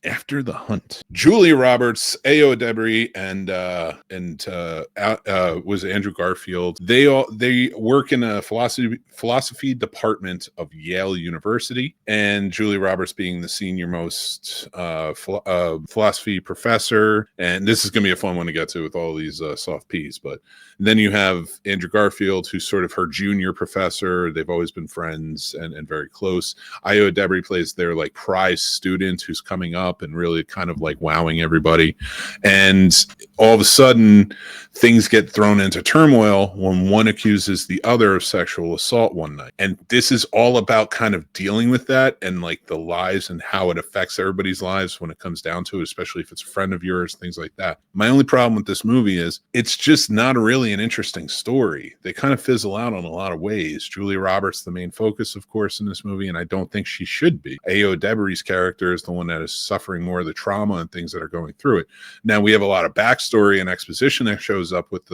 After the Hunt. Julia Roberts, Ayo Edebiri, and was Andrew Garfield. They work in a philosophy department of Yale University, and Julia Roberts being the senior most philosophy professor. And this is going to be a fun one to get to with all these soft P's. But then you have Andrew Garfield, who's sort of her junior professor. They've always been friends and very close. Ayo Edebiri plays their like prize student who's coming up and really kind of like wowing everybody. And all of a sudden, things get thrown into turmoil when one accuses the other of sexual assault one night. And this is all about kind of dealing with that and like the lies and how it affects everybody's lives when it comes down to it, especially if it's a friend of yours, things like that. My only problem with this movie is it's just not really an interesting story. They kind of fizzle out on a lot of ways. Julia Roberts, the main focus, of course, in this movie, and I don't think she should be. Ayo Edebiri's character is the one that is suffering more of the trauma and things that are going through it. Now, we have a lot of backstory and exposition that shows up with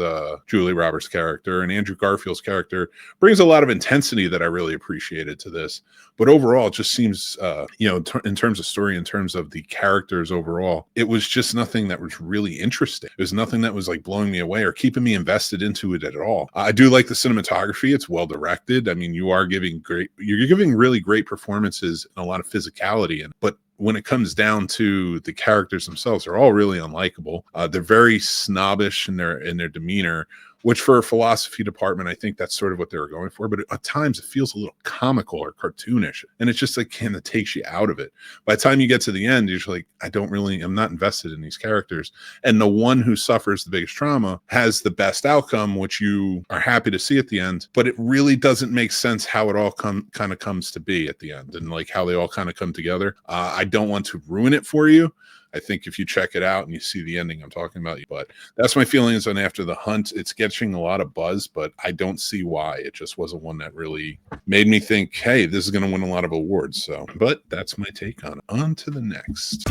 Julia Roberts' character, and Andrew Garfield's character brings a lot of intensity that I really appreciated to this. But overall, it just seems, in terms of story, in terms of the characters overall, it was just nothing that was really interesting. It was nothing that was like blowing me away or keeping me invested into it at all. I do like the cinematography. It's well directed. I mean, you're giving really great performances and a lot of physicality in it. But when it comes down to the characters themselves, they're all really unlikable. They're very snobbish in their demeanor, which for a philosophy department, I think that's sort of what they were going for. But at times it feels a little comical or cartoonish. And it's just like kind of takes you out of it. By the time you get to the end, you're just like, I'm not invested in these characters. And the one who suffers the biggest trauma has the best outcome, which you are happy to see at the end. But it really doesn't make sense how it all kind of comes to be at the end and like how they all kind of come together. I don't want to ruin it for you. I think if you check it out and you see the ending I'm talking about, but that's my feelings on After the Hunt. It's getting a lot of buzz, but I don't see why. It just wasn't one that really made me think, hey, this is going to win a lot of awards. So, but that's my take on it. On to the next.